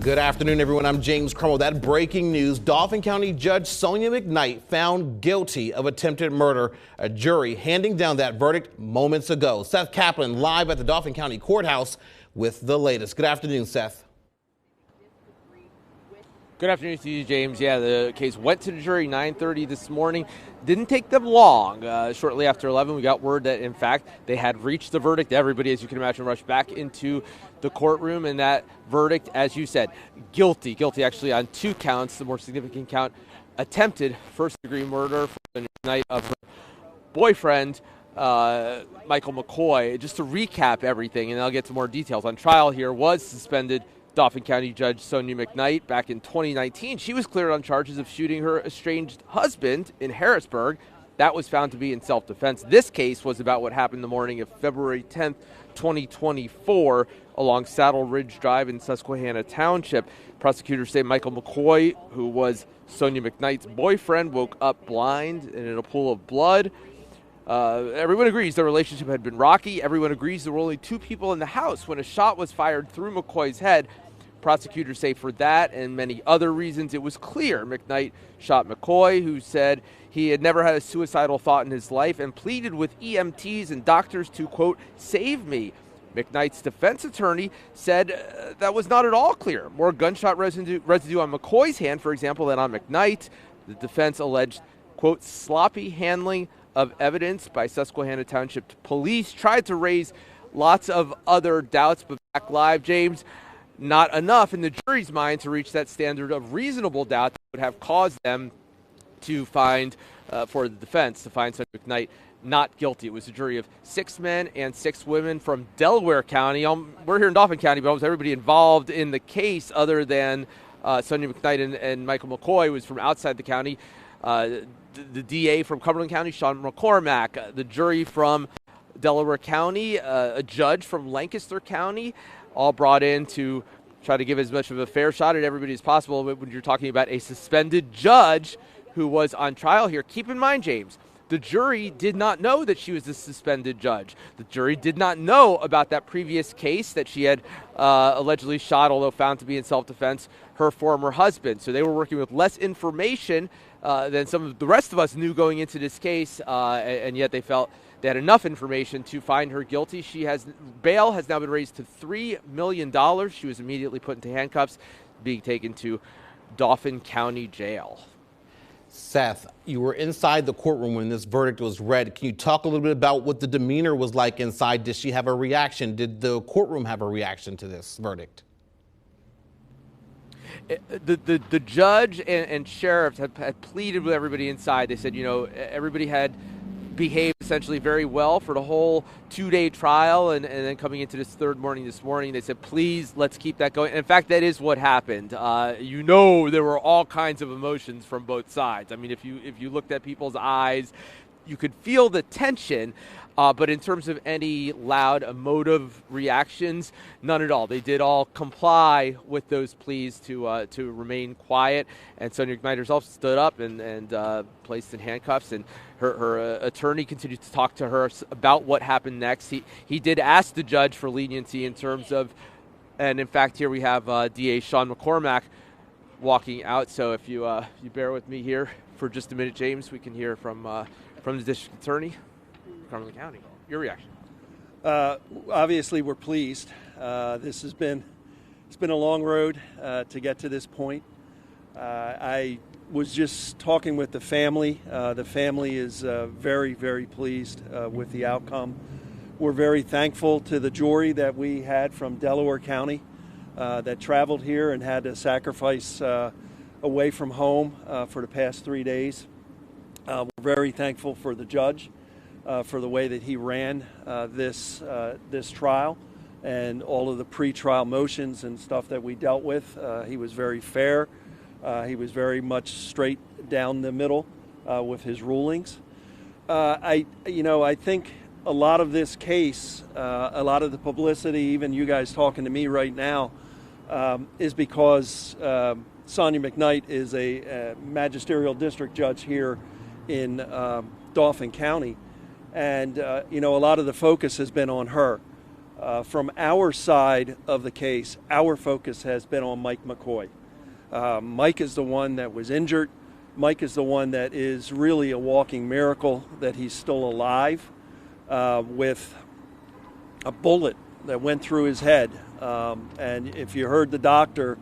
Good afternoon, everyone. I'm James Crumble. That breaking news. Dauphin County Judge Sonya McKnight found guilty of attempted murder. A jury handing down that verdict moments ago. Seth Kaplan live at the Dauphin County Courthouse with the latest. Good afternoon, Seth. Good afternoon to you, James. Yeah, the case went to the jury 9:30 this morning. Didn't take them long. Shortly after 11, we got word that, in fact, they had reached the verdict. Everybody, as you can imagine, rushed back into the courtroom, and that verdict, as you said, guilty. Guilty, actually, on 2 counts. The more significant count, attempted first-degree murder for the night of her boyfriend, Michael McCoy. Just to recap everything, and I'll get to more details. On trial here was suspended Dauphin County Judge Sonya McKnight back in 2019. She was cleared on charges of shooting her estranged husband in Harrisburg. That was found to be in self-defense. This case was about what happened the morning of February 10th, 2024, along Saddle Ridge Drive in Susquehanna Township. Prosecutors say Michael McCoy, who was Sonya McKnight's boyfriend, woke up blind and in a pool of blood. Everyone agrees the relationship had been rocky. Everyone agrees there were only 2 people in the house when a shot was fired through McCoy's head. Prosecutors say for that and many other reasons, it was clear McKnight shot McCoy, who said he had never had a suicidal thought in his life and pleaded with EMTs and doctors to, quote, save me. McKnight's defense attorney said that was not at all clear. More gunshot residue on McCoy's hand, for example, than on McKnight. The defense alleged, quote, sloppy handling of evidence by Susquehanna Township police. Tried to raise lots of other doubts, but back live, James, not enough in the jury's mind to reach that standard of reasonable doubt that would have caused them to find, for the defense, to find Sonya McKnight not guilty. It was a jury of 6 men and 6 women from Delaware County. We're here in Dauphin County, but almost everybody involved in the case other than Sonya McKnight and Michael McCoy was from outside the county. The DA from Cumberland County, Sean McCormack, the jury from Delaware County, a judge from Lancaster County, all brought in to try to give as much of a fair shot at everybody as possible. When you're talking about a suspended judge who was on trial here, keep in mind, James, the jury did not know that she was a suspended judge. The jury did not know about that previous case that she had allegedly shot, although found to be in self-defense, her former husband. So they were working with less information than some of the rest of us knew going into this case, and yet they felt they had enough information to find her guilty. Bail has now been raised to $3 million. She was immediately put into handcuffs, being taken to Dauphin County Jail. Seth, you were inside the courtroom when this verdict was read. Can you talk a little bit about what the demeanor was like inside? Did she have a reaction? Did the courtroom have a reaction to this verdict? The judge and sheriffs had pleaded with everybody inside. They said, everybody had behaved essentially very well for the whole 2-day trial, and then coming into this third morning this morning, they said, please, let's keep that going. And in fact, that is what happened. There were all kinds of emotions from both sides. I mean, if you looked at people's eyes, you could feel the tension. But in terms of any loud, emotive reactions, none at all. They did all comply with those pleas to remain quiet. And Sonya McKnight herself stood up and placed in handcuffs. And her attorney continued to talk to her about what happened next. He did ask the judge for leniency in terms of, and in fact, here we have DA Sean McCormack walking out. So if you bear with me here for just a minute, James, we can hear from the district attorney. Cumberland County. Your reaction? Obviously, we're pleased. It's been a long road to get to this point. I was just talking with the family. The family is very, very pleased with the outcome. We're very thankful to the jury that we had from Delaware County that traveled here and had to sacrifice away from home for the past 3 days. We're very thankful for the judge. For the way that he ran this trial and all of the pre-trial motions and stuff that we dealt with. He was very fair. He was very much straight down the middle with his rulings. I think a lot of this case, a lot of the publicity, even you guys talking to me right now, is because Sonya McKnight is a magisterial district judge here in Dauphin County. And, a lot of the focus has been on her. From our side of the case, our focus has been on Mike McCoy. Mike is the one that was injured. Mike is the one that is really a walking miracle that he's still alive with a bullet that went through his head. And if you heard the doctor,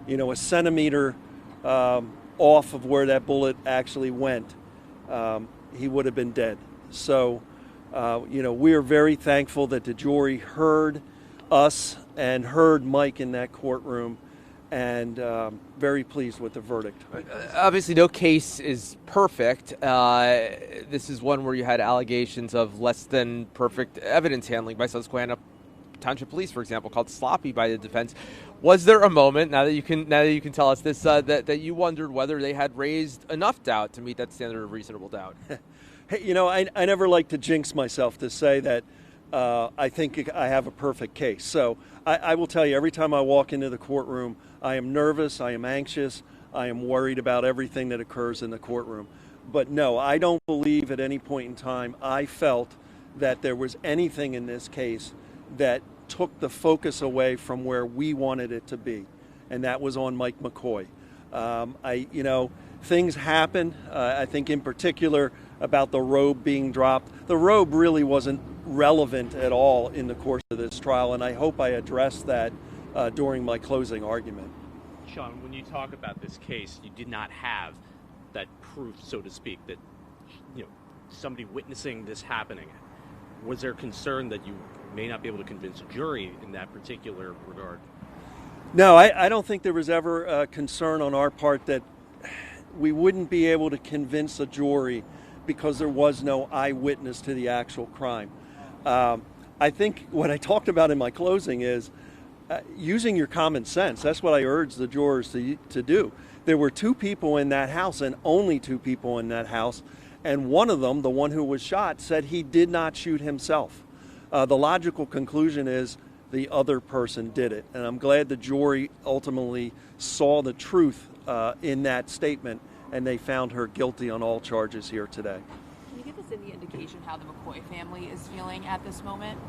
a centimeter off of where that bullet actually went, he would have been dead. So, we are very thankful that the jury heard us and heard Mike in that courtroom, and very pleased with the verdict. Obviously, no case is perfect. This is one where you had allegations of less than perfect evidence handling by Susquehanna Township Police, for example, called sloppy by the defense. Was there a moment, now that you can tell us this, that you wondered whether they had raised enough doubt to meet that standard of reasonable doubt? Hey, I never like to jinx myself to say that I think I have a perfect case. So I will tell you, every time I walk into the courtroom, I am nervous, I am anxious, I am worried about everything that occurs in the courtroom. But no, I don't believe at any point in time I felt that there was anything in this case that took the focus away from where we wanted it to be, and that was on Mike McCoy. Things happen. I think in particular about the robe being dropped. The robe really wasn't relevant at all in the course of this trial, and I hope I addressed that during my closing argument. Sean, when you talk about this case, you did not have that proof, so to speak, that somebody witnessing this happening. Was there concern that you may not be able to convince a jury in that particular regard? No, I don't think there was ever a concern on our part that we wouldn't be able to convince a jury because there was no eyewitness to the actual crime. I think what I talked about in my closing is using your common sense. That's what I urge the jurors to do. There were two people in that house, and only two people in that house, and one of them, the one who was shot, said he did not shoot himself. The logical conclusion is the other person did it, and I'm glad the jury ultimately saw the truth in that statement, and they found her guilty on all charges here today. Can you give us any indication how the McCoy family is feeling at this moment?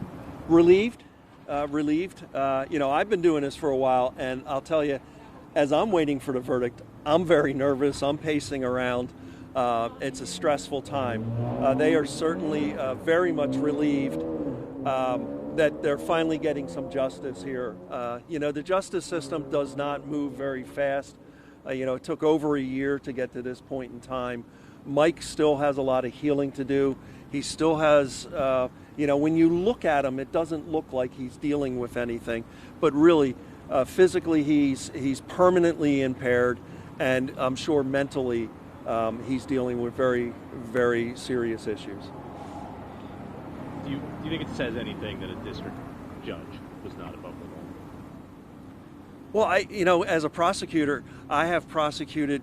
Relieved. I've been doing this for a while, and I'll tell you, as I'm waiting for the verdict, I'm very nervous. I'm pacing around. It's a stressful time. They are certainly very much relieved that they're finally getting some justice here. The justice system does not move very fast. It took over a year to get to this point in time. Mike still has a lot of healing to do. He still has, when you look at him, it doesn't look like he's dealing with anything. But really, physically, he's permanently impaired, and I'm sure mentally he's dealing with very, very serious issues. Do you think it says anything that a district judge was not above the law? Well, as a prosecutor, I have prosecuted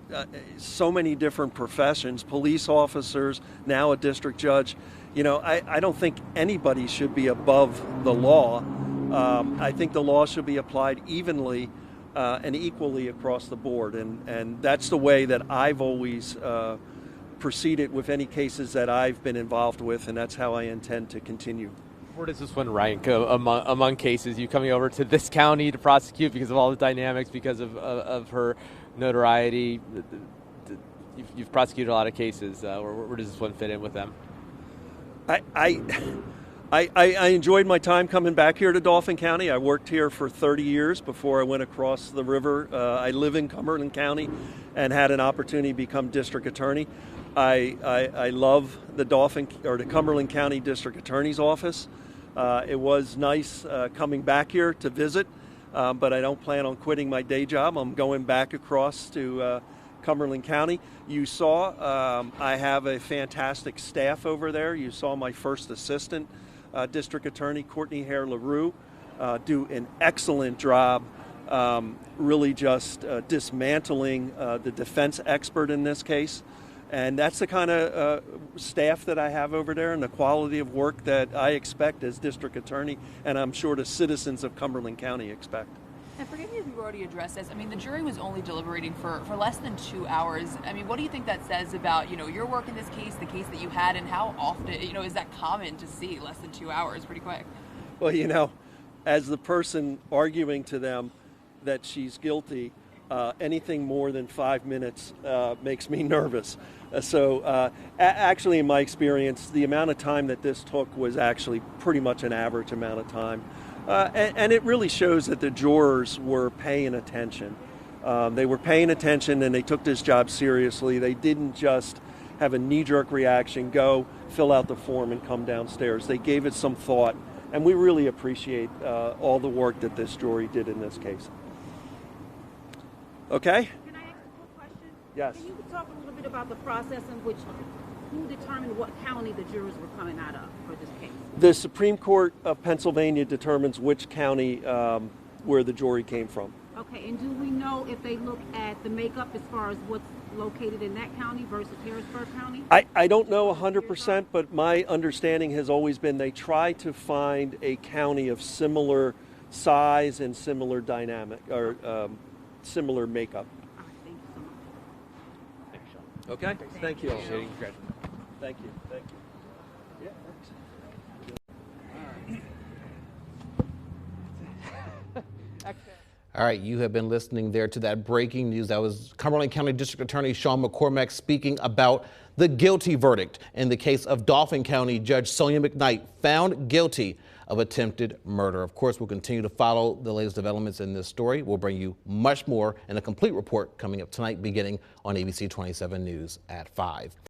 so many different professions, police officers, now a district judge. I don't think anybody should be above the law. I think the law should be applied evenly and equally across the board. And that's the way that I've always proceeded with any cases that I've been involved with, and that's how I intend to continue. Where does this one rank among cases? You coming over to this county to prosecute because of all the dynamics, because of her notoriety? You've prosecuted a lot of cases. Where does this one fit in with them? I enjoyed my time coming back here to Dauphin County. I worked here for 30 years before I went across the river. I live in Cumberland County and had an opportunity to become district attorney. I love the Cumberland County District Attorney's Office. It was nice coming back here to visit, but I don't plan on quitting my day job. I'm going back across to Cumberland County. You saw I have a fantastic staff over there. You saw my first assistant district attorney, Courtney Hare LaRue, do an excellent job really just dismantling the defense expert in this case. And that's the kind of staff that I have over there and the quality of work that I expect as district attorney, and I'm sure the citizens of Cumberland County expect. And forgive me if you've already addressed this. I mean, the jury was only deliberating for less than 2 hours. I mean, what do you think that says about, your work in this case, the case that you had, and how often, is that common to see less than 2 hours pretty quick? Well, as the person arguing to them that she's guilty, anything more than 5 minutes makes me nervous. Actually, in my experience, the amount of time that this took was actually pretty much an average amount of time. And it really shows that the jurors were paying attention. They were paying attention and they took this job seriously. They didn't just have a knee-jerk reaction, go fill out the form and come downstairs. They gave it some thought, and we really appreciate all the work that this jury did in this case. Okay? Can I ask a quick question? Yes. Can you talk a little bit about the process in which, who determined what county the jurors were coming out of for this case? The Supreme Court of Pennsylvania determines which county where the jury came from. Okay, and do we know if they look at the makeup as far as what's located in that county versus Harrisburg County? I don't know 100%, but my understanding has always been they try to find a county of similar size and similar dynamic, or similar makeup. All right, thank you so much. Thanks, Sean. Okay? Thank you. Congratulations. Thank you. Thank you. Yeah, thanks. All right, you have been listening there to that breaking news. That was Cumberland County District Attorney Sean McCormack speaking about the guilty verdict in the case of Dauphin County Judge Sonya McKnight, found guilty of attempted murder. Of course, we'll continue to follow the latest developments in this story. We'll bring you much more and a complete report coming up tonight beginning on ABC 27 News at 5.